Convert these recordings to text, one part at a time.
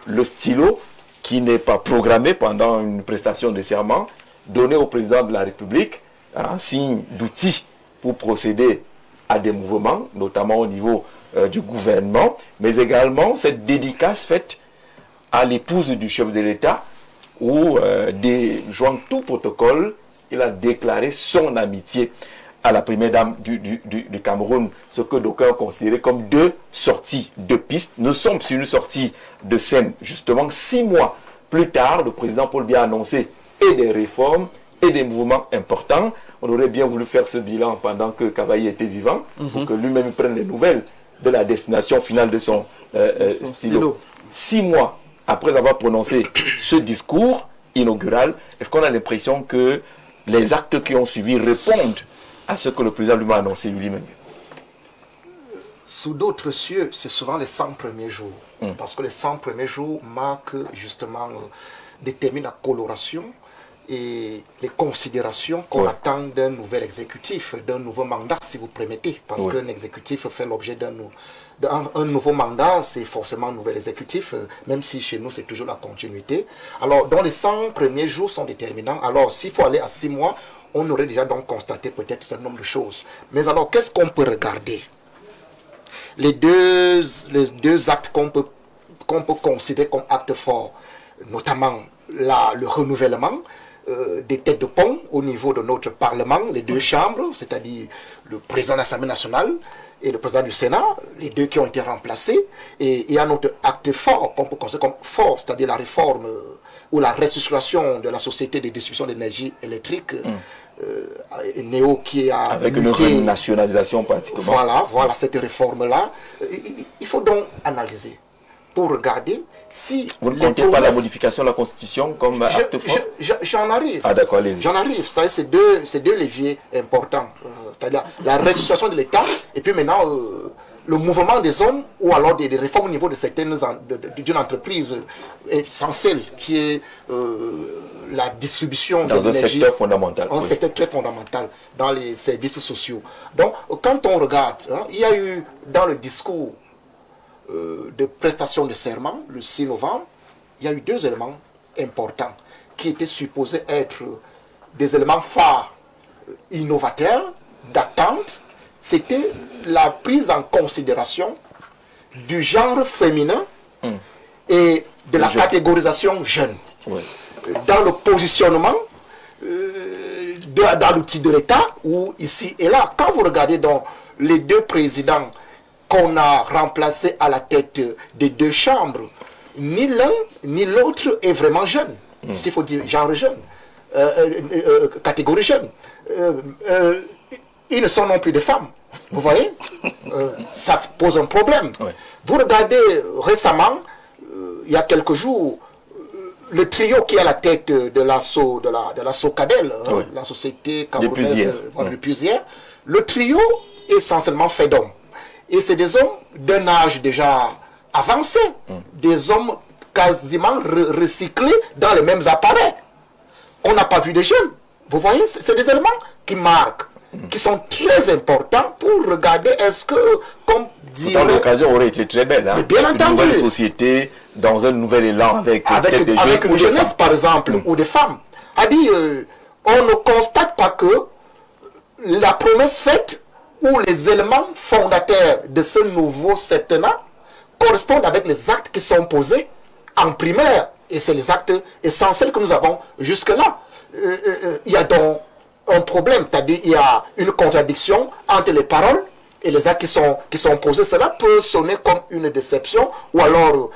le stylo qui n'est pas programmé pendant une prestation de serment, donné au président de la République en signe d'outil pour procéder à des mouvements, notamment au niveau du gouvernement, mais également cette dédicace faite à l'épouse du chef de l'État, où, joint tout protocole, il a déclaré son amitié à la première dame du Cameroun, ce que d'aucuns considéraient comme deux sorties, deux pistes. Nous sommes sur une sortie de scène, justement, 6 mois plus tard, le président Paul Biya a annoncé et des réformes et des mouvements importants. On aurait bien voulu faire ce bilan pendant que Kavayi était vivant, pour que lui-même prenne les nouvelles de la destination finale de son stylo. 6 mois après avoir prononcé ce discours inaugural, est-ce qu'on a l'impression que les actes qui ont suivi répondent à ce que le président lui a annoncé lui-même? Sous d'autres cieux, c'est souvent les 100 premiers jours. Parce que les 100 premiers jours marquent justement, déterminent la coloration et les considérations qu'on attend d'un nouvel exécutif, d'un nouveau mandat, si vous permettez. Parce qu'un exécutif fait l'objet d'un nouveau mandat, c'est forcément un nouvel exécutif, même si chez nous c'est toujours la continuité. Alors, dans les 100 premiers jours sont déterminants. Alors, s'il faut aller à 6 mois, on aurait déjà donc constaté peut-être un nombre de choses. Mais alors, qu'est-ce qu'on peut regarder? Les deux actes qu'on peut considérer comme actes forts, notamment le renouvellement des têtes de pont au niveau de notre Parlement, les deux chambres, c'est-à-dire le président de l'Assemblée nationale et le président du Sénat, les deux qui ont été remplacés. Et il y a un autre acte fort qu'on peut considérer comme fort, c'est-à-dire la réforme ou la restructuration de la société de distribution d'énergie électrique, Néo qui a... Avec une renationalisation pratiquement. Voilà cette réforme-là. Il faut donc analyser pour regarder si... Vous ne comptez pas la modification de la Constitution comme acte fort? J'en arrive. Ah d'accord, allez-y. J'en arrive. C'est deux leviers importants. C'est-à-dire la restructuration de l'État et puis maintenant le mouvement des hommes ou alors des réformes au niveau de certaines d'une entreprise essentielle qui est la distribution de l'énergie. Dans un secteur fondamental. Un secteur très fondamental dans les services sociaux. Donc quand on regarde, il y a eu dans le discours de prestation de serment, le 6 novembre, il y a eu 2 éléments importants qui étaient supposés être des éléments phares, innovateurs, d'attente. C'était la prise en considération du genre féminin et de la catégorisation jeune. Dans le positionnement, dans l'outil de l'État, ou ici et là. Quand vous regardez dans les 2 présidents qu'on a remplacés à la tête des 2 chambres, ni l'un ni l'autre est vraiment jeune. S'il faut dire genre jeune, catégorie jeune. Ils ne sont non plus des femmes. Vous voyez, ça pose un problème. Vous regardez récemment, il y a quelques jours, le trio qui est à la tête de la SOCADEL, la société camerounaise de Puisière, le trio est essentiellement fait d'hommes. Et c'est des hommes d'un âge déjà avancé, des hommes quasiment recyclés dans les mêmes appareils. On n'a pas vu des jeunes. Vous voyez, c'est des éléments qui marquent, qui sont très importants pour regarder est-ce que, comme dirait... L'occasion aurait été très belle. Bien entendu. Une nouvelle société, dans un nouvel élan avec une jeunesse, par exemple, ou des femmes. A dit, on ne constate pas que la promesse faite ou les éléments fondateurs de ce nouveau septennat correspondent avec les actes qui sont posés en primaire. Et c'est les actes essentiels que nous avons jusque-là. Il y a donc un problème, c'est-à-dire il y a une contradiction entre les paroles et les actes qui sont posés. Cela peut sonner comme une déception ou alors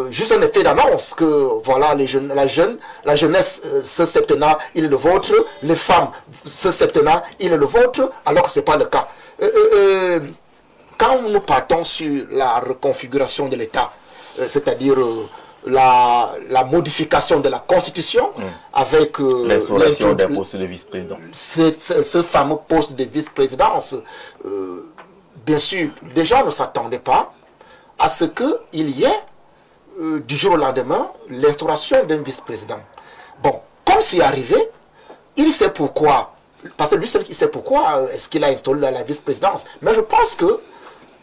juste un effet d'annonce que voilà, la jeunesse, ce septennat, il est le vôtre, les femmes, ce septennat, il est le vôtre, alors que ce n'est pas le cas. Quand nous partons sur la reconfiguration de l'État, c'est-à-dire la modification de la Constitution avec l'instauration d'un poste de vice-président, ce fameux poste de vice-présidence, bien sûr, les gens ne s'attendaient pas à ce qu'il y ait du jour au lendemain l'instauration d'un vice-président. Bon, comme c'est arrivé, il sait pourquoi. Parce que lui seul, il sait pourquoi est-ce qu'il a instauré la vice-présidence. Mais je pense que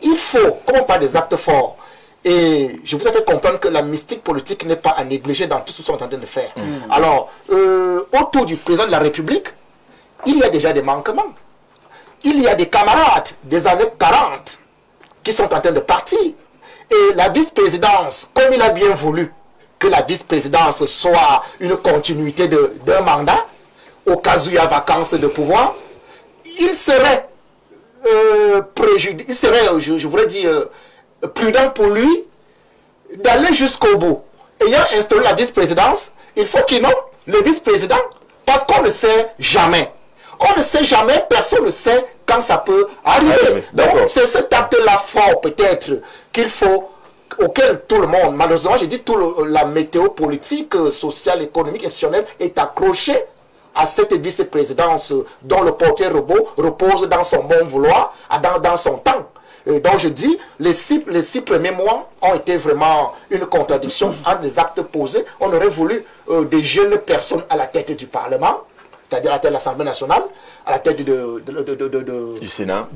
il faut, comme on parle des actes forts, Et je vous ai fait comprendre que la mystique politique n'est pas à négliger dans tout ce qu'ils sont en train de faire. Alors, autour du président de la République, il y a déjà des manquements. Il y a des camarades des années 40 qui sont en train de partir. Et la vice-présidence, comme il a bien voulu que la vice-présidence soit une continuité d'un mandat, au cas où il y a vacances de pouvoir, il serait je voudrais dire, prudent pour lui d'aller jusqu'au bout. Ayant instauré la vice-présidence, il faut qu'il nomme le vice-président, parce qu'on ne sait jamais. On ne sait jamais, personne ne sait quand ça peut arriver. Donc c'est cet acte-là fort peut-être qu'il faut, auquel tout le monde, malheureusement j'ai dit, toute la météo politique, sociale, économique, institutionnelle est accrochée à cette vice-présidence dont le portier robot repose dans son bon vouloir, dans son temps. Donc je dis, les six premiers mois ont été vraiment une contradiction entre les actes posés. On aurait voulu des jeunes personnes à la tête du Parlement, c'est-à-dire à la tête de l'Assemblée nationale, à la tête du Sénat,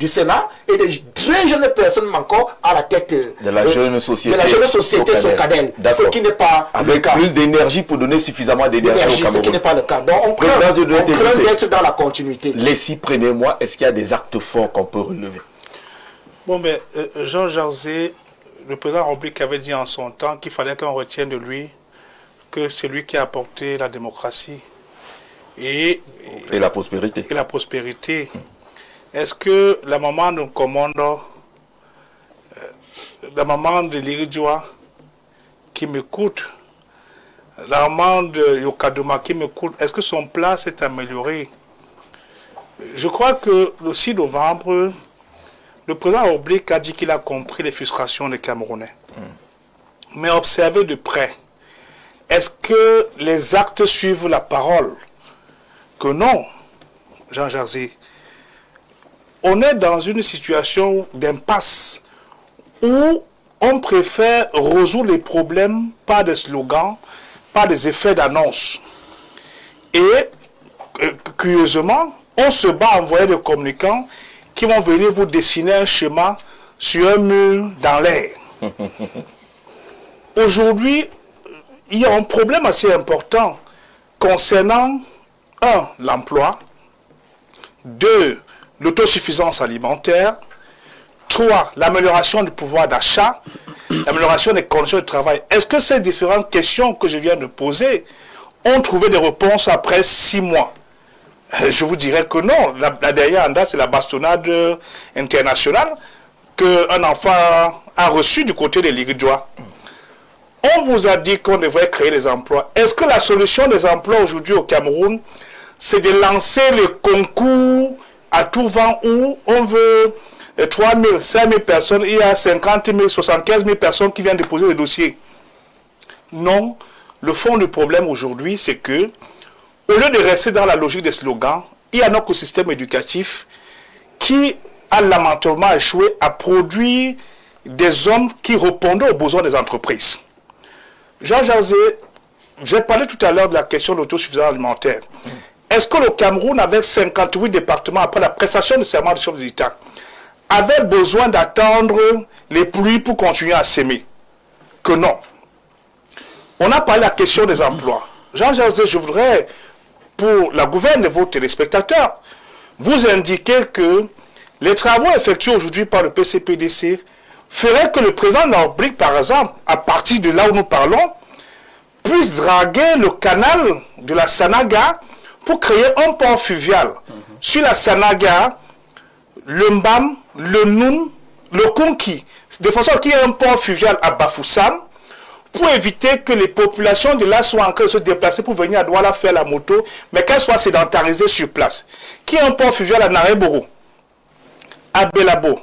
et des très jeunes personnes encore à la tête de la jeune société, Socadel, ce qui n'est pas avec le cas. Plus d'énergie pour donner suffisamment d'énergie au Cameroun. Ce qui n'est pas le cas. Donc on craint d'être dans la continuité. Les 6 premiers mois, est-ce qu'il y a des actes forts qu'on peut relever? Bon, mais Jean Jarzé, le président Roblic avait dit en son temps qu'il fallait qu'on retienne de lui que c'est lui qui a apporté la démocratie et la prospérité. Est-ce que la maman de Commando, la maman de Liridjoa qui m'écoute, la maman de Yokaduma qui m'écoute, est-ce que son plat s'est amélioré? Je crois que le 6 novembre, le président Roblic a dit qu'il a compris les frustrations des Camerounais. Mais observez de près, est-ce que les actes suivent la parole? Que non, Jean Jarzé. On est dans une situation d'impasse où on préfère résoudre les problèmes par des slogans, par des effets d'annonce. Et curieusement, on se bat à envoyer des communicants qui vont venir vous dessiner un schéma sur un mur dans l'air. Aujourd'hui, il y a un problème assez important concernant 1. L'emploi, 2. L'autosuffisance alimentaire, 3. L'amélioration du pouvoir d'achat, l'amélioration des conditions de travail. Est-ce que ces différentes questions que je viens de poser ont trouvé des réponses après 6 mois? Je vous dirais que non. La dernière anda, c'est la bastonnade internationale qu'un enfant a reçue du côté des Liridjoa. On vous a dit qu'on devrait créer des emplois. Est-ce que la solution des emplois aujourd'hui au Cameroun, c'est de lancer les concours à tout vent où on veut 3 000, 5 000 personnes, il y a 50 000, 75 000 personnes qui viennent déposer le dossier? Non. Le fond du problème aujourd'hui, c'est que, au lieu de rester dans la logique des slogans, il y a notre système éducatif qui a lamentablement échoué à produire des hommes qui répondaient aux besoins des entreprises. Jean Jarzé, j'ai parlé tout à l'heure de la question de l'autosuffisance alimentaire. Est-ce que le Cameroun, avec 58 départements après la prestation de serment du chef de l'État, avait besoin d'attendre les pluies pour continuer à s'aimer? Que non. On a parlé de la question des emplois. Jean Jarzé, je voudrais, pour la gouverne de vos téléspectateurs, vous indiquer que les travaux effectués aujourd'hui par le PCPDC ferait que le président Roblic, par exemple, à partir de là où nous parlons, puisse draguer le canal de la Sanaga pour créer un port fluvial sur la Sanaga, le Mbam, le Noun, le Konki, de façon qu'il y ait un port fluvial à Bafoussam, pour éviter que les populations de là soient en train de se déplacer pour venir à Douala faire la moto, mais qu'elles soient sédentarisées sur place. Qu'il y ait un port fluvial à Nareboro, à Belabo,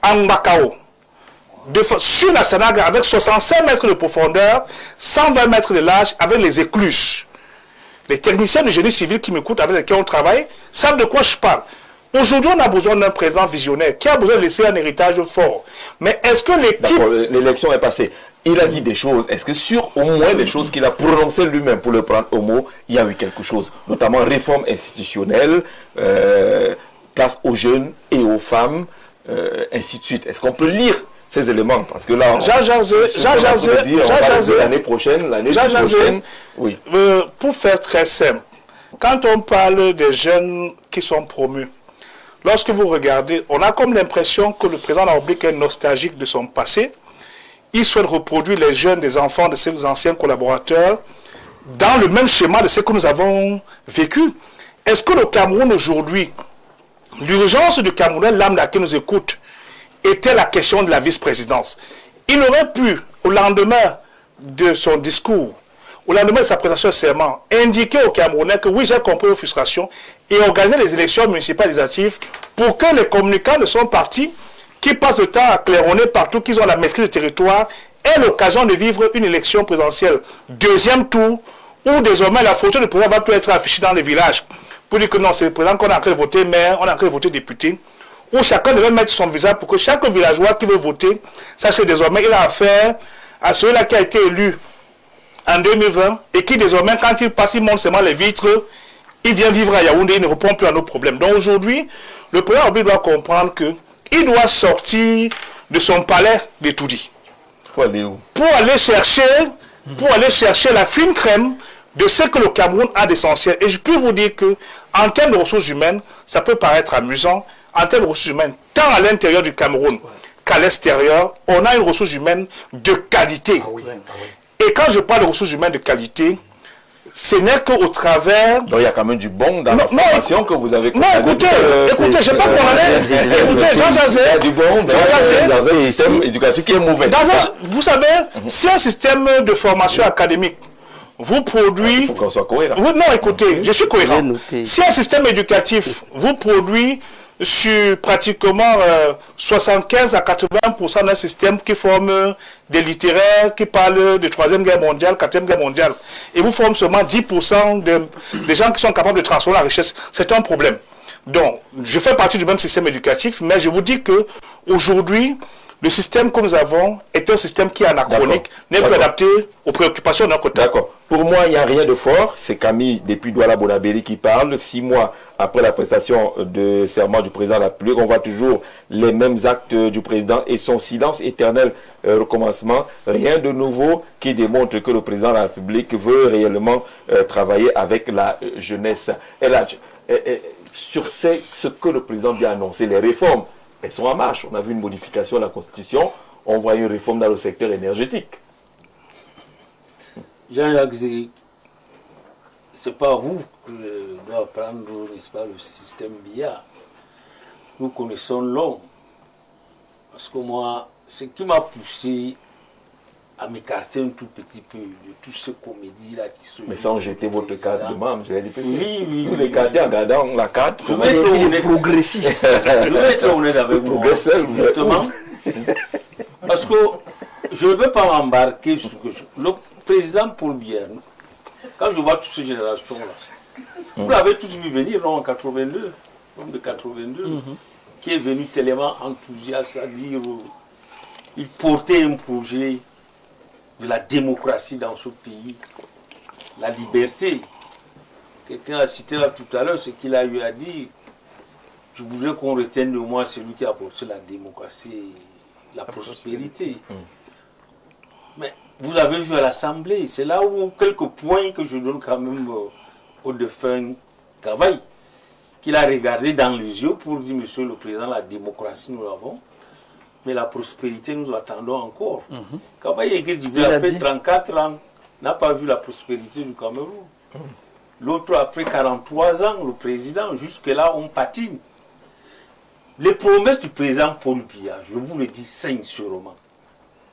à Mbakao, sur la Sanaga avec 65 mètres de profondeur, 120 mètres de large, avec les écluses. Les techniciens de génie civil qui m'écoutent, avec lesquels on travaille, savent de quoi je parle. Aujourd'hui, on a besoin d'un président visionnaire qui a besoin de laisser un héritage fort. Mais est-ce que l'équipe... D'accord, l'élection est passée. Il a dit des choses. Est-ce que sur au moins les choses qu'il a prononcées lui-même, pour le prendre au mot, il y a eu quelque chose? Notamment réforme institutionnelle, place aux jeunes et aux femmes, ainsi de suite. Est-ce qu'on peut lire ces éléments. Parce que là, l'année prochaine, oui. Pour faire très simple, quand on parle des jeunes qui sont promus, lorsque vous regardez, on a comme l'impression que le président de la République est nostalgique de son passé. Il souhaite reproduire les jeunes des enfants de ses anciens collaborateurs dans le même schéma de ce que nous avons vécu. Est-ce que le Cameroun aujourd'hui, l'urgence du Camerounais lambda qui nous écoute, était la question de la vice-présidence? Il aurait pu, au lendemain de son discours, au lendemain de sa prestation de serment, indiquer aux Camerounais que oui, j'ai compris vos frustrations et organiser les élections municipales législatives pour que les communicants de son parti, qui passent le temps à claironner partout, qu'ils ont la maîtrise du territoire, aient l'occasion de vivre une élection présidentielle deuxième tour, où désormais la photo du président va plus être affichée dans les villages, pour dire que non, c'est le président qu'on a en train de voter maire, on a en train de voter député, où chacun devait mettre son visage pour que chaque villageois qui veut voter sache que désormais il a affaire à celui-là qui a été élu en 2020 et qui désormais, quand il passe, il monte seulement les vitres, il vient vivre à Yaoundé, il ne répond plus à nos problèmes. Donc aujourd'hui, le président doit comprendre qu'il doit sortir de son palais d'étourdis. Pour aller chercher la fine crème de ce que le Cameroun a d'essentiel. Et je peux vous dire que en termes de ressources humaines, ça peut paraître amusant. En termes de ressources humaines, tant à l'intérieur du Cameroun qu'à l'extérieur, on a une ressource humaine de qualité. Et quand je parle de ressources humaines de qualité, ce n'est qu'au travers... Donc il y a quand même du bon dans la formation que vous avez... Non, écoutez, je ne sais pas qu'on en est. Écoutez, Jean Jazé... Il y a du bon dans un système éducatif qui est mauvais. Vous savez, si un système de formation académique vous produit... Il faut qu'on soit cohérent. Non, écoutez, je suis cohérent. Si un système éducatif vous produit sur pratiquement 75 à 80% d'un système qui forme des littéraires, qui parlent de 3e guerre mondiale, 4e guerre mondiale, et vous forme seulement 10% des gens qui sont capables de transformer la richesse, c'est un problème. Donc, je fais partie du même système éducatif, mais je vous dis que aujourd'hui, le système que nous avons est un système qui est anachronique, n'est plus adapté aux préoccupations de notre côté. D'accord. Pour moi, il n'y a rien de fort. C'est Camille, depuis Douala Bonabéry, qui parle. 6 mois après la prestation de serment du président de la République, on voit toujours les mêmes actes du président et son silence éternel recommencement. Rien de nouveau qui démontre que le président de la République veut réellement travailler avec la jeunesse. Et là, sur ce que le président vient annoncer, les réformes, elles sont en marche. On a vu une modification de la Constitution, on voit une réforme dans le secteur énergétique. Jean-Jacques Zé, ce n'est pas vous que je dois apprendre, n'est-ce pas, le système BIA. Nous connaissons l'homme. Parce que moi, ce qui m'a poussé à m'écarter un tout petit peu de tout ce qu'on me dit là. Mais sans jeter votre carte de membre, j'ai dit oui, vous écartez en gardant la carte. Je vais être honnête. Progressiste. Je vais être honnête avec vous. Justement. Parce que je ne veux pas m'embarquer sur que le président Paul Biya, quand je vois toutes ces générations-là, vous l'avez tous vu venir non, en 82, l'homme de 82, qui est venu tellement enthousiaste à dire il portait un projet de la démocratie dans ce pays, la liberté. Quelqu'un a cité là tout à l'heure ce qu'il a eu à dire. Je voudrais qu'on retienne de moi celui qui a apporté la démocratie et la prospérité. Mais vous avez vu à l'Assemblée, c'est là où quelques points que je donne quand même au défunt Cavaille, qu'il a regardé dans les yeux pour dire, monsieur le président, la démocratie nous l'avons, mais la prospérité nous attendons encore. Cavaille est après 34 ans, n'a pas vu la prospérité du Cameroun. L'autre, après 43 ans, le président, jusque-là, on patine. Les promesses du président Paul Biya, je vous le dis sincèrement,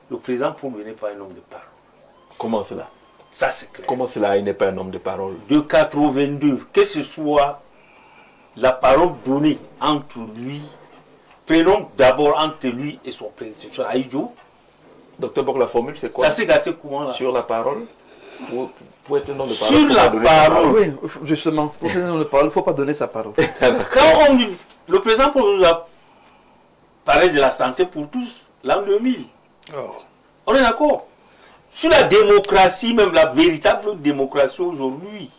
le président Paul Biya n'est pas un homme de parole. Comment cela? Ça, c'est clair. Comment cela, il n'est pas un homme de parole? De 82, que ce soit la parole donnée entre lui, prenons d'abord entre lui et son président, Aïdjo. Docteur Bok, la formule, c'est quoi? Ça s'est gâté comment là? Sur la parole? Pour être un homme de parole, sur la parole. Oui, justement, pour être un homme de parole, il ne faut pas donner sa parole. Quand on dit, le président nous a parlé de la santé pour tous, l'an 2000. On est d'accord? Sur la démocratie, même la véritable démocratie aujourd'hui,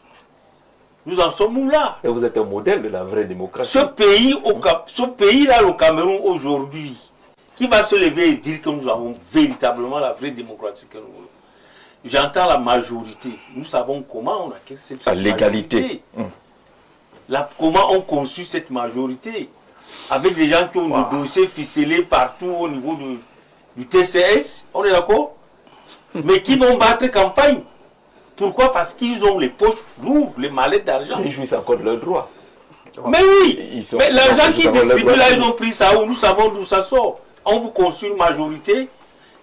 nous en sommes où là? Et vous êtes un modèle de la vraie démocratie. Ce pays-là, le Cameroun aujourd'hui, qui va se lever et dire que nous avons véritablement la vraie démocratie que nous voulons. J'entends la majorité. Nous savons comment on a créé cette l'égalité. Comment on conçut cette majorité. Avec des gens qui ont des dossiers ficelés partout au niveau du TCS, on est d'accord? Mais qui vont battre campagne. Pourquoi? Parce qu'ils ont les poches lourdes, les mallettes d'argent. Ils jouissent encore de leurs droits. Mais oui, mais l'argent qu'ils distribuent là, ils ont pris ça où? Nous savons d'où ça sort. On vous construit une majorité,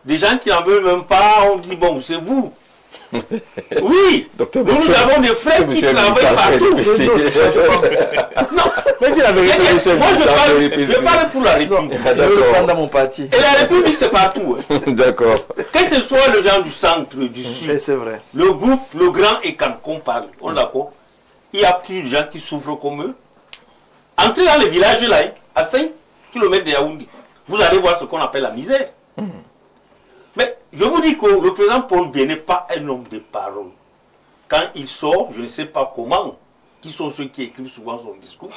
des gens qui n'en veulent même pas, on dit bon, c'est vous. Oui, nous avons des frères qui travaillent partout. Non, mais dis la vérité. Moi je parle pour la République. Je vais le prendre dans mon parti. Et la République c'est partout. D'accord. Que ce soit le gens du centre, du sud, C'est vrai. le groupe, le grand et quand on parle, on est d'accord, il y a plus de gens qui souffrent comme eux. Entrez dans les villages là, à 5 km de Yaoundé, vous allez voir ce qu'on appelle la misère. Mais je vous dis que le président Paul Biya n'est pas un homme de parole. Quand il sort, je ne sais pas comment, qui sont ceux qui écrivent souvent son discours.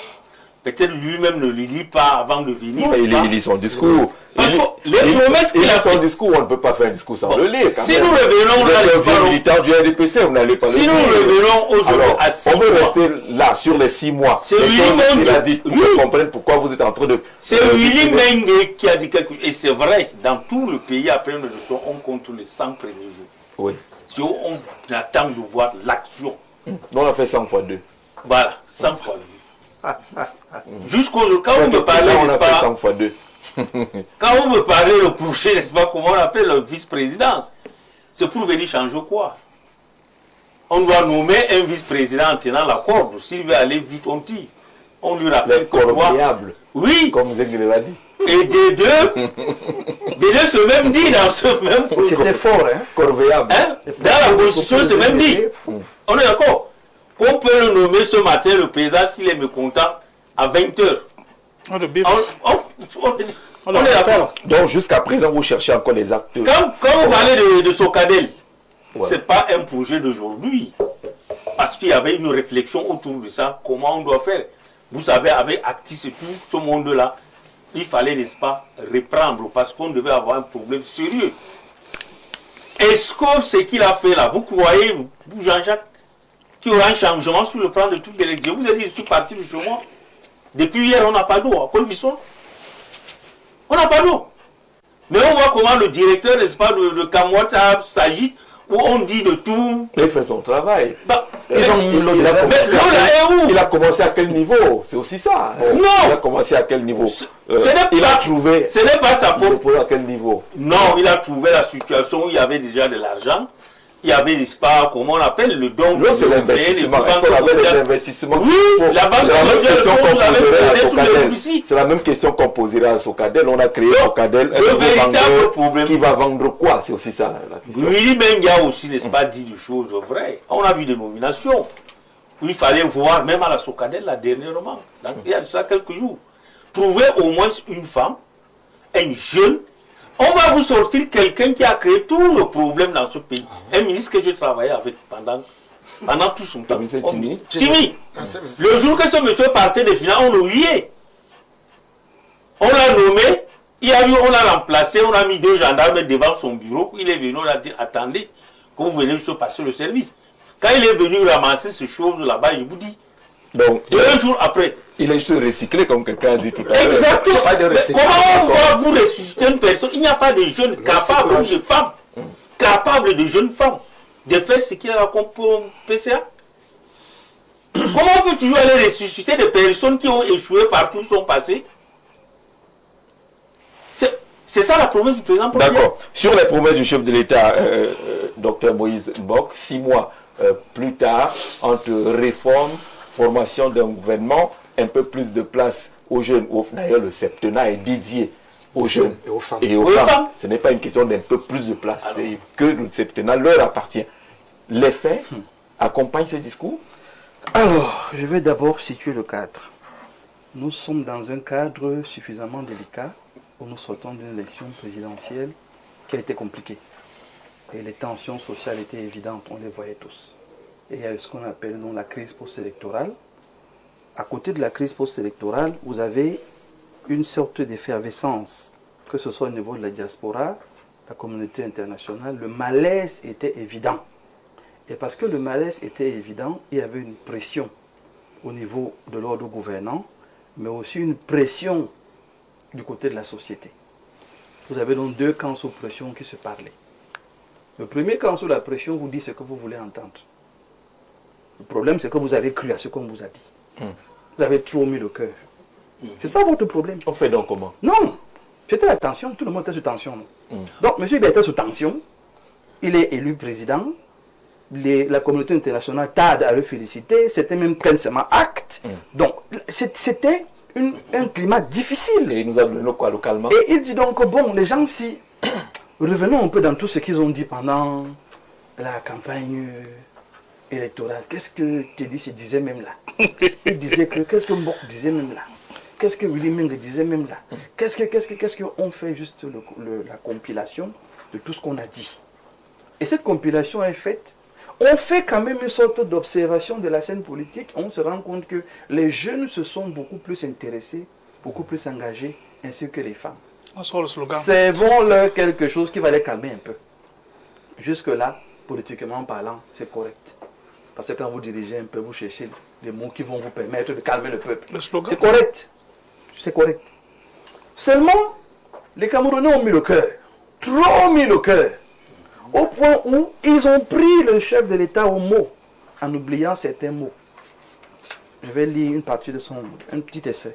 Peut-être lui-même ne le lit pas avant de venir. Il lit son discours. Parce que les promesses qu'il a son fait. discours, on ne peut pas faire un discours sans le lire. Si nous revenons là, vous êtes un militant du RDPC, vous n'allez pas le lire. si nous revenons aujourd'hui à 6 on veut mois, rester là sur les 6 mois. C'est Les lui choses même qu'il a qui- dit pour oui. comprendre pourquoi vous êtes en train de... c'est Willy Mengue qui a dit quelque chose. Et c'est vrai, dans tout le pays, après une élection, on compte les 100 premiers jours. Oui. Si on attend de voir l'action. Nous, on a fait 100 fois 2. Voilà, 100 fois 2. Jusqu'au jour, quand vous me parlez, on n'est-ce a fait pas, 100 fois 2. quand vous me parlez le projet, n'est-ce pas, comment on appelle le vice-présidence, c'est pour venir changer quoi? On doit nommer un vice-président en tenant la corde. S'il veut aller vite, on tire. On lui rappelle que toi, Corvéable, oui, comme Zengele l'a dit. et des deux se même dit dans ce même C'était fort, hein? Corvéable. Hein? Dans la Constitution, c'est même dit. On est d'accord. Qu'on peut le nommer ce matin, le président, s'il est mécontent, à 20h. On le bif. On est d'accord. Donc, jusqu'à présent, vous cherchez encore les acteurs. Quand vous parlez de Socadel, Ouais. ce n'est pas un projet d'aujourd'hui. Parce qu'il y avait une réflexion autour de ça, comment on doit faire. Vous savez, avec Actis et tout ce monde-là, il fallait, n'est-ce pas, reprendre parce qu'on devait avoir un problème sérieux. Est-ce que ce qu'il a fait là, vous croyez, vous Jean-Jacques, qu'il y aura un changement sur le plan de toutes les règles? Je vous ai dit, je suis parti de chez moi. Depuis hier, on n'a pas d'eau. À Colbisson, on n'a pas d'eau. Mais on voit comment le directeur, n'est-ce pas, de Kamwata s'agite, où on dit de tout. Il fait son travail. Bah, Il a mais commencé l'eau là est où? il a commencé à quel niveau? C'est aussi ça. Non. Il a commencé à quel niveau? Ce n'est Il a pas- trouvé. Ce n'est pas sa Il a faute. trouvé à quel niveau? Non, il a trouvé la situation où il y avait déjà de l'argent. Il y avait, n'est-ce pas, comment on appelle, le don. Là, c'est l'investissement. Est-ce qu'on avait les investissements? Oui, la banque C'est la même mondiale, question qu'on vous avez poserait à posé tous les Socadel. ici. C'est la même question qu'on poserait à Socadel. On a créé Donc, Socadel. le véritable problème- Qui va vendre quoi? C'est aussi ça la question. Willy Menga aussi, n'est-ce pas, dit des choses vraies. On a vu des nominations où il fallait voir, même à la Socadel, là, dernièrement, il y a ça quelques jours, trouver au moins une femme, un jeune. On va vous sortir quelqu'un qui a créé tout le problème dans ce pays. Un ministre que j'ai travaillé avec pendant tout son temps. Monsieur Timi. Timi. Le jour que ce monsieur partait des finances, on le huait. On l'a nommé, on l'a remplacé, on a mis 2 gendarmes devant son bureau. Il est venu, on a dit, attendez, que vous venez juste passer le service. Quand il est venu ramasser ces choses là-bas, je vous dis, Donc, 2 jours après. il est juste recyclé, comme quelqu'un a dit tout à l'heure. Exactement. Pas de Mais recyclage. comment on va vous ressusciter une personne? Il n'y a pas de jeunes capables de femmes, capables de jeunes femmes, de faire ce qu'il a comme PCA. Comment on peut toujours aller ressusciter des personnes qui ont échoué partout, sont passées? C'est ça la promesse du président Paul Biya. D'accord. Sur les promesses du chef de l'État, Dr Moïse Mbok, 6 mois plus tard, entre réforme, formation d'un gouvernement, un peu plus de place aux jeunes. D'ailleurs, le septennat est dédié aux jeunes et aux femmes. et aux femmes. Ce n'est pas une question d'un peu plus de place, c'est que le septennat leur appartient. Les faits accompagnent ce discours? Alors, je vais d'abord situer le cadre. Nous sommes dans un cadre suffisamment délicat où nous sortons d'une élection présidentielle qui a été compliquée. Et les tensions sociales étaient évidentes, on les voyait tous. Et il y a ce qu'on appelle donc la crise post-électorale. À côté de la crise post-électorale, vous avez une sorte d'effervescence que ce soit au niveau de la diaspora, la communauté internationale, le malaise était évident. Et parce que le malaise était évident, il y avait une pression au niveau de l'ordre gouvernant, mais aussi une pression du côté de la société. Vous avez donc deux camps sous pression qui se parlaient. Le premier camp sous la pression vous dit ce que vous voulez entendre. Le problème, c'est que vous avez cru à ce qu'on vous a dit. Vous avez trop mis le cœur. C'est ça votre problème. On fait donc comment? Non, c'était la tension, tout le monde était sous tension. Donc, M. Ibeka était sous tension, il est élu président, la communauté internationale tarde à le féliciter, c'était même principalement acte. Donc, c'était un climat difficile. Et il nous a donné quoi localement? Et il dit donc, bon, les gens, si revenons un peu dans tout ce qu'ils ont dit pendant la campagne électorale. Qu'est-ce que Teddy se disait même là? Il disait que, qu'est-ce que Mbok disait même là? Qu'est-ce que Willy Meng disait même là? Qu'est-ce qu'on fait juste la compilation de tout ce qu'on a dit? Et cette compilation est faite. On fait quand même une sorte d'observation de la scène politique. On se rend compte que les jeunes se sont beaucoup plus intéressés, beaucoup plus engagés, ainsi que les femmes. On sort le slogan. Servons-leur quelque chose qui va les calmer un peu. Jusque-là, politiquement parlant, c'est correct. Parce que quand vous dirigez un peu, vous cherchez les mots qui vont vous permettre de calmer le peuple. Le slogan. C'est correct. C'est correct. Seulement, les Camerounais ont mis le cœur. Trop mis le cœur. Au point où ils ont pris le chef de l'État au mot, en oubliant certains mots. Je vais lire une partie de un petit essai.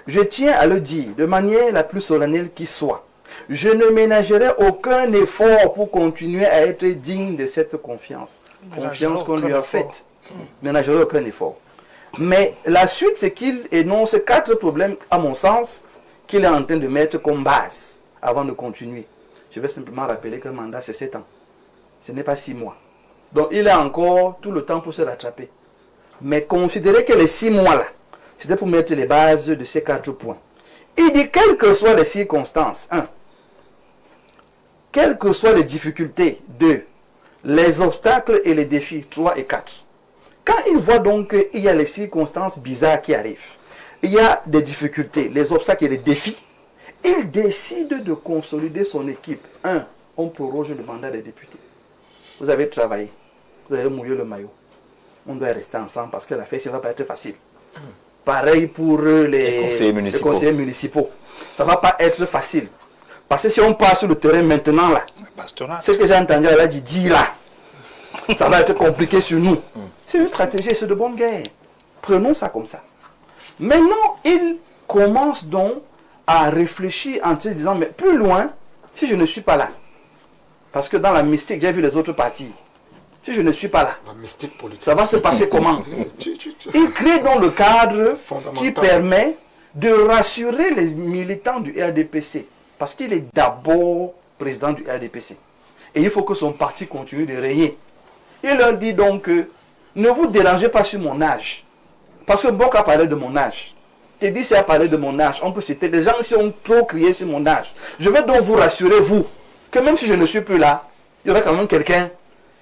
Je tiens à le dire de manière la plus solennelle qui soit. Je ne ménagerai aucun effort pour continuer à être digne de cette confiance. Confiance qu'on lui a faite. Ménagerai aucun effort. Mais la suite, c'est qu'il énonce 4 problèmes, à mon sens, qu'il est en train de mettre comme base avant de continuer. Je vais simplement rappeler qu'un mandat, c'est 7 ans. Ce n'est pas 6 mois. Donc, il a encore tout le temps pour se rattraper. Mais considérez que les 6 mois-là, c'était pour mettre les bases de ces 4 points. Il dit, quelles que soient les circonstances, 1. Quelles que soient les difficultés, 2. Les obstacles et les défis, 3 et 4. Quand il voit donc qu'il y a les circonstances bizarres qui arrivent, il y a des difficultés, les obstacles et les défis, il décide de consolider son équipe. 1. On proroge le mandat des députés. Vous avez travaillé, vous avez mouillé le maillot. On doit rester ensemble parce que la fête, ça ne va pas être facile. Pareil pour les conseillers municipaux. Ça ne va pas être facile. Parce que si on passe sur le terrain maintenant, là, ce que j'ai entendu, elle a dit là, ça va être compliqué sur nous. C'est une stratégie, c'est de bonne guerre. Prenons ça comme ça. Maintenant, il commence donc à réfléchir en se disant, mais plus loin, si je ne suis pas là, parce que dans la mystique, j'ai vu les autres partis, si je ne suis pas là, la mystique politique, ça va se passer comment? Il crée donc le cadre qui permet de rassurer les militants du RDPC, parce qu'il est d'abord président du RDPC. Et il faut que son parti continue de régner. Il leur dit donc que ne vous dérangez pas sur mon âge. Parce que Mbok a parlé de mon âge. Teddy a parlé de mon âge. On peut citer des gens qui ont trop crié sur mon âge. Je vais donc vous rassurer, vous, que même si je ne suis plus là, il y aura quand même quelqu'un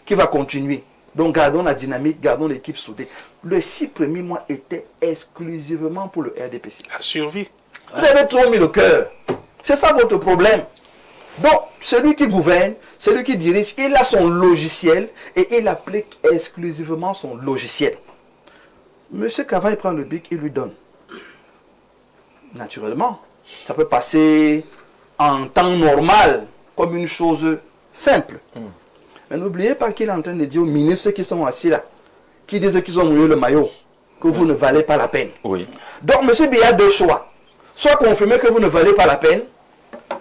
qui va continuer. Donc gardons la dynamique, gardons l'équipe soudée. Les 6 premiers mois étaient exclusivement pour le RDPC. La survie. Vous avez trop mis le cœur. C'est ça votre problème. Donc, celui qui gouverne, celui qui dirige, il a son logiciel et il applique exclusivement son logiciel. Monsieur Kava, il prend le bic, il lui donne. Naturellement, ça peut passer en temps normal, comme une chose simple. Mais n'oubliez pas qu'il est en train de dire aux ministres qui sont assis là, qui disent qu'ils ont mouillé le maillot, que vous ne valez pas la peine. Oui. Donc, monsieur Biya a 2 choix. Soit confirmer que vous ne valez pas la peine,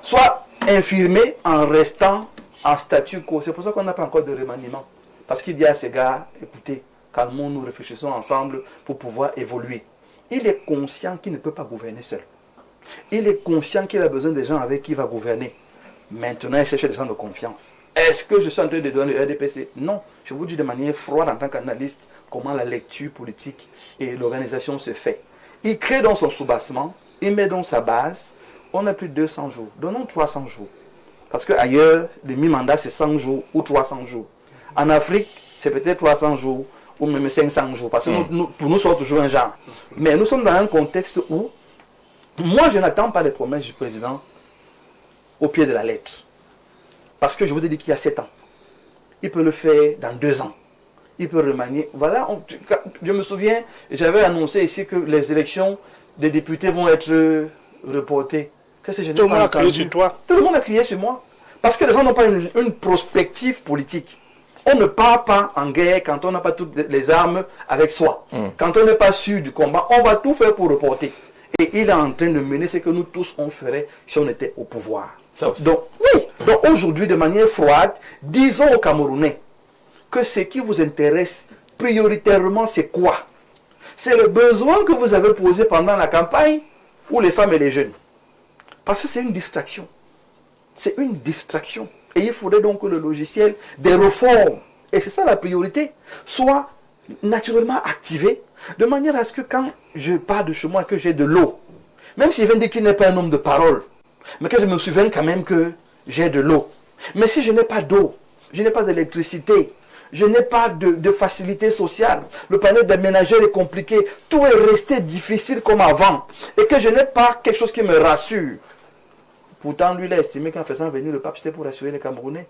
soit infirmer en restant en statu quo. C'est pour ça qu'on n'a pas encore de remaniement. Parce qu'il dit à ces gars, écoutez, calmons-nous, réfléchissons ensemble pour pouvoir évoluer. Il est conscient qu'il ne peut pas gouverner seul. Il est conscient qu'il a besoin des gens avec qui il va gouverner. Maintenant, il cherche des gens de confiance. Est-ce que je suis en train de donner le RDPC? Non. Je vous dis de manière froide en tant qu'analyste comment la lecture politique et l'organisation se fait. Il crée donc son soubassement, il met donc sa base. On a plus de 200 jours. Donnons 300 jours. Parce qu'ailleurs, le mi-mandat, c'est 100 jours ou 300 jours. En Afrique, c'est peut-être 300 jours ou même 500 jours. Parce que pour nous, c'est toujours un genre. Mais nous sommes dans un contexte où, moi, je n'attends pas les promesses du président au pied de la lettre. Parce que je vous ai dit qu'il y a 7 ans. Il peut le faire dans 2 ans. Il peut remanier. Voilà, je me souviens, j'avais annoncé ici que les élections des députés vont être reportées. Qu'est-ce que je n'ai pas entendu? Tout le monde a crié sur toi. Tout le monde a crié sur moi. Parce que les gens n'ont pas une prospective politique. On ne part pas en guerre quand on n'a pas toutes les armes avec soi. Quand on n'est pas sûr du combat, on va tout faire pour reporter. Et il est en train de mener ce que nous tous on ferait si on était au pouvoir. Ça aussi. Donc, oui, donc aujourd'hui, de manière froide, disons aux Camerounais que ce qui vous intéresse prioritairement, c'est quoi? C'est le besoin que vous avez posé pendant la campagne ou les femmes et les jeunes? Parce que c'est une distraction. C'est une distraction. Et il faudrait donc que le logiciel des réformes, et c'est ça la priorité, soit naturellement activé, de manière à ce que quand je pars de chez moi, que j'ai de l'eau, même si je viens de dire qu'il n'est pas un homme de parole, mais que je me souvienne quand même que j'ai de l'eau. Mais si je n'ai pas d'eau, je n'ai pas d'électricité, je n'ai pas de facilité sociale, le panel des ménagères est compliqué, tout est resté difficile comme avant, et que je n'ai pas quelque chose qui me rassure. Pourtant, lui, il a estimé qu'en faisant venir le pape, c'était pour rassurer les Camerounais.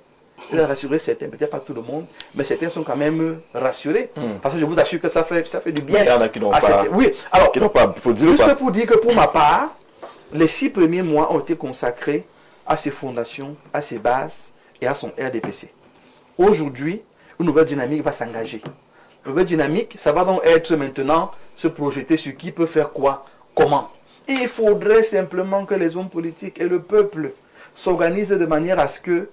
Il a rassuré certains, peut-être pas tout le monde, mais certains sont quand même rassurés. Parce que je vous assure que ça fait du bien. Il y en a qui n'ont à pas. certains. Oui, alors, Qui n'ont pas produit juste pas. pour dire que pour ma part, les 6 premiers mois ont été consacrés à ses fondations, à ses bases et à son RDPC. Aujourd'hui, une nouvelle dynamique va s'engager. Une nouvelle dynamique, ça va donc être maintenant se projeter sur qui peut faire quoi, comment. Il faudrait simplement que les hommes politiques et le peuple s'organisent de manière à ce que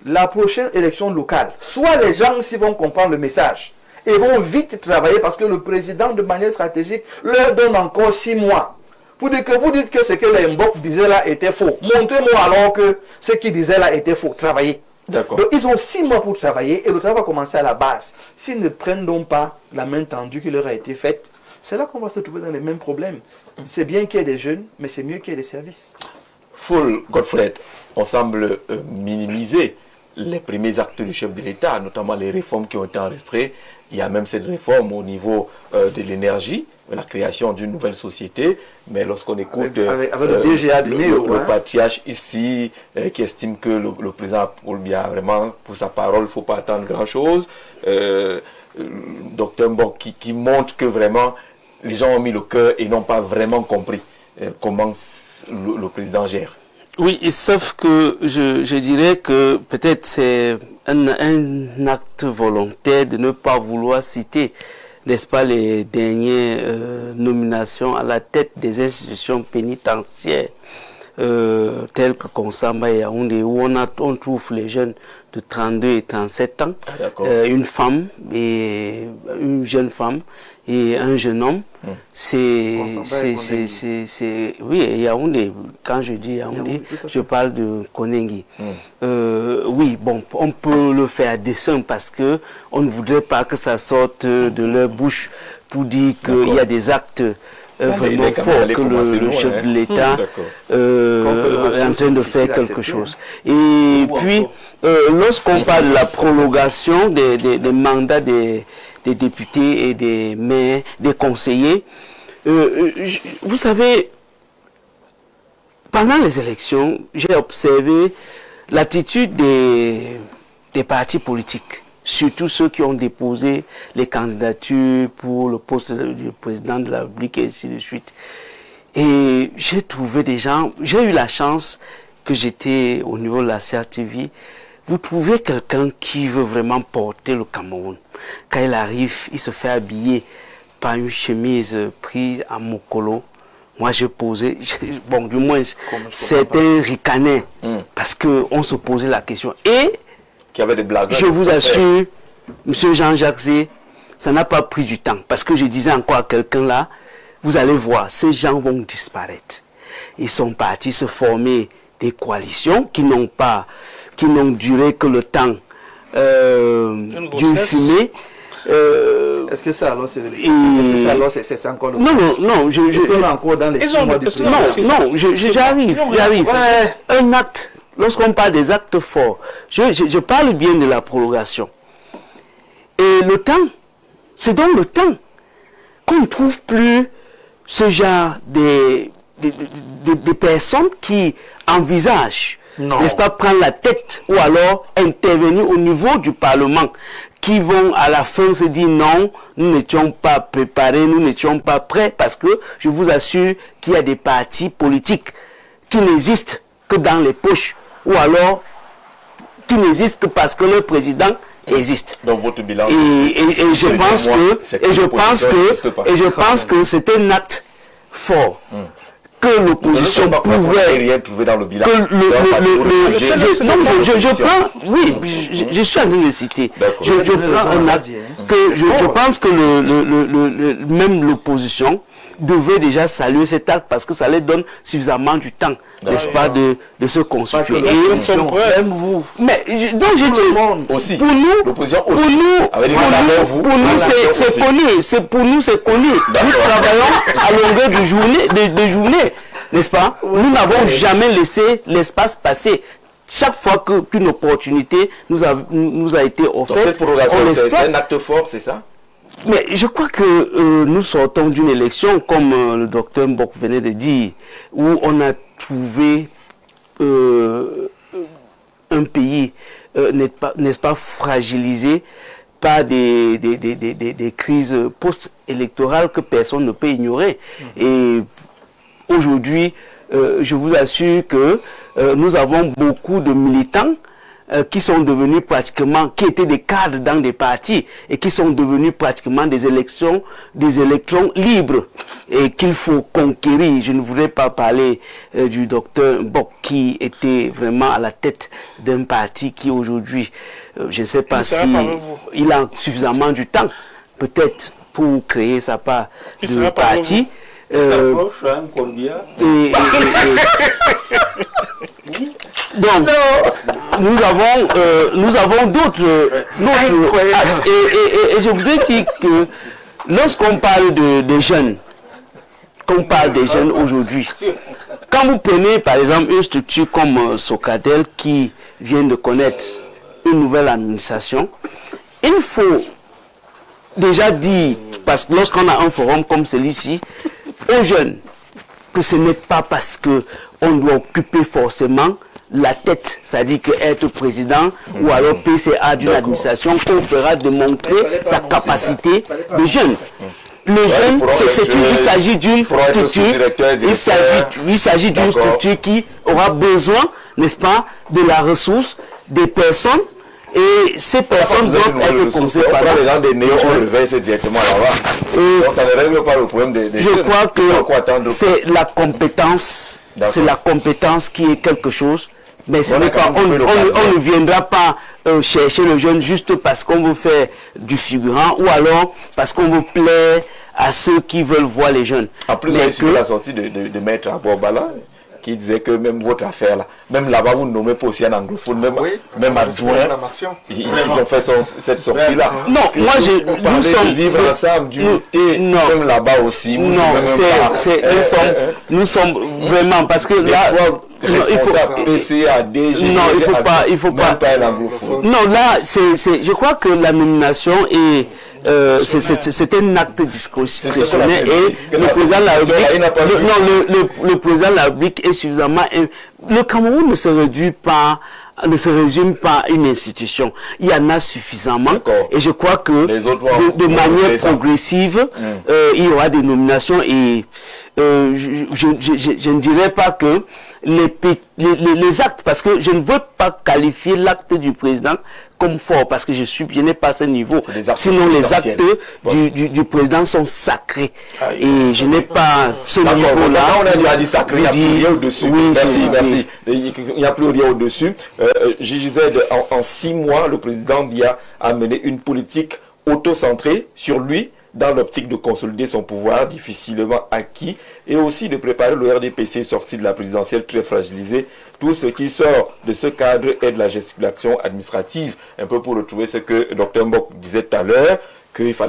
la prochaine élection locale, soit les gens s'y vont comprendre le message et vont vite travailler parce que le président, de manière stratégique, leur donne encore 6 mois. Pour dire que vous dites que ce que les Mbok disaient là était faux. Montrez-moi alors que ce qu'ils disaient là était faux. Travaillez. D'accord. Donc ils ont 6 mois pour travailler et le travail va commencer à la base. S'ils ne prennent donc pas la main tendue qui leur a été faite, c'est là qu'on va se trouver dans les mêmes problèmes. C'est bien qu'il y ait des jeunes, mais c'est mieux qu'il y ait des services. Full Godfred, on semble minimiser les premiers actes du chef de l'État, notamment les réformes qui ont été enregistrées. Il y a même cette réforme au niveau de l'énergie, la création d'une nouvelle société. Mais lorsqu'on écoute avec le DGA du Néo, le patriarche ici, qui estime que le président Paul Biya, vraiment, pour sa parole, il ne faut pas attendre grand-chose. Docteur Mbok qui montre que vraiment, les gens ont mis le cœur et n'ont pas vraiment compris comment le président gère. Oui, sauf que je dirais que peut-être c'est un acte volontaire de ne pas vouloir citer, n'est-ce pas, les dernières nominations à la tête des institutions pénitentiaires telles que Konsamba et Yaoundé, où on trouve les jeunes de 32 et 37 ans, une femme, et une jeune femme et un jeune homme. Oui, et Yaoundé, quand je dis Yaoundé, je parle de Konengi. Oui, bon, on peut le faire à dessein parce que on ne voudrait pas que ça sorte de leur bouche pour dire qu'il y a des actes vraiment fort que le chef de l'État est en train de faire quelque chose. Et puis, lorsqu'on parle de la prolongation des mandats des députés et des maires, des conseillers, vous savez, pendant les élections, j'ai observé l'attitude des partis politiques, surtout ceux qui ont déposé les candidatures pour le poste du président de la République et ainsi de suite. Et j'ai trouvé des gens, j'ai eu la chance que j'étais au niveau de la CRTV, vous trouvez quelqu'un qui veut vraiment porter le Cameroun. Quand il arrive, il se fait habiller par une chemise prise à Mokolo. Moi, j'ai posé, bon, du moins, certains ricanaient, parce qu'on se posait la question. Et qui avait des blagues. Je vous assure, M. Jean-Jacques Zé, ça n'a pas pris du temps. Parce que je disais encore à quelqu'un là, vous allez voir, ces gens vont disparaître. Ils sont partis se former des coalitions qui n'ont duré que le temps d'une fumée. Est-ce que ça alors c'est encore le Non, encore dans les 6 mois du président. Non, j'arrive. Ouais. Un acte, lorsqu'on parle des actes forts, je parle bien de la prolongation. Et le temps, c'est dans le temps qu'on ne trouve plus ce genre des personnes qui envisagent n'est-ce pas, prendre la tête ou alors intervenir au niveau du Parlement, qui vont à la fin se dire non, nous n'étions pas préparés, nous n'étions pas prêts, parce que je vous assure qu'il y a des partis politiques qui n'existent que dans les poches, ou alors qui n'existent que parce que le président existe. Donc votre bilan. Et je pense que c'est un acte fort. Que l'opposition pouvait rien trouver dans le bilan. Je suis en train de citer. Je prends un acte que je pense que même l'opposition devait déjà saluer cet acte parce que ça leur donne suffisamment du temps, n'est-ce pas, de se constituer. Mais donc je dis aussi, pour nous, c'est connu. Nous travaillons à longueur de journée, n'est-ce pas? Nous n'avons jamais laissé l'espace passer. Chaque fois qu'une opportunité nous a été offerte, cette prorogation, c'est un acte fort, c'est ça? Mais je crois que nous sortons d'une élection, comme le docteur Mbok venait de dire, où on a trouvé un pays, n'est-ce pas, fragilisé par des crises post-électorales que personne ne peut ignorer. Et aujourd'hui, je vous assure que nous avons beaucoup de militants qui sont devenus pratiquement, qui étaient des cadres dans des partis et qui sont devenus pratiquement des électrons libres et qu'il faut conquérir. Je ne voudrais pas parler du docteur Mbok qui était vraiment à la tête d'un parti qui aujourd'hui, je ne sais pas si il a suffisamment du temps peut-être pour créer sa part de parti. Donc, nous avons d'autres actes. Et je voudrais dire que lorsqu'on parle des jeunes, aujourd'hui, quand vous prenez par exemple une structure comme Socadel qui vient de connaître une nouvelle administration, il faut déjà dire, parce que lorsqu'on a un forum comme celui-ci, aux jeunes, que ce n'est pas parce qu'on doit occuper forcément la tête, c'est-à-dire qu'être président ou alors PCA d'une administration qu'on fera démontrer sa capacité de jeune. Le jeune, il s'agit d'une structure, qui aura besoin, n'est-ce pas, de la ressource des personnes. Et ces personnes doivent être conseillées par les gens des néo, on le verse directement là-bas. Donc ça ne règle pas le problème des je crois que c'est la compétence, qui est quelque chose, mais ce n'est pas, on ne viendra pas chercher le jeune juste parce qu'on veut faire du figurant ou alors parce qu'on veut plaire à ceux qui veulent voir les jeunes. En plus, vous avez suivi la sortie de Maître Abouabala, qui disait que même votre affaire là, même là-bas vous ne nommez pas aussi un anglophone, même adjoint, ils ont fait cette sortie là. Non, nous sommes vivre ensemble, d'unité, même là-bas aussi. Nous sommes vraiment, parce que là, il faut PCA, DG, il faut pas un anglophone. Non, là, je crois que la nomination est c'est un acte discrétionnaire et le président de la République est suffisamment... Le Cameroun ne se résume pas à une institution. Il y en a suffisamment et je crois que de manière progressive, il y aura des nominations et je ne dirais pas que les actes, parce que je ne veux pas qualifier l'acte du président comme fort, parce que je n'ai pas ce niveau. Sinon, les actes du président sont sacrés. Et je n'ai pas ce niveau-là. On a dit sacré, il n'y a plus rien au-dessus. Merci. Il n'y a plus rien au-dessus. Je disais, en 6 mois, le président Biya a mené une politique auto-centrée sur lui, dans l'optique de consolider son pouvoir difficilement acquis et aussi de préparer le RDPC sorti de la présidentielle très fragilisé. Tout ce qui sort de ce cadre est de la gesticulation administrative, un peu pour retrouver ce que Dr Mbok disait tout à l'heure, qu'il fallait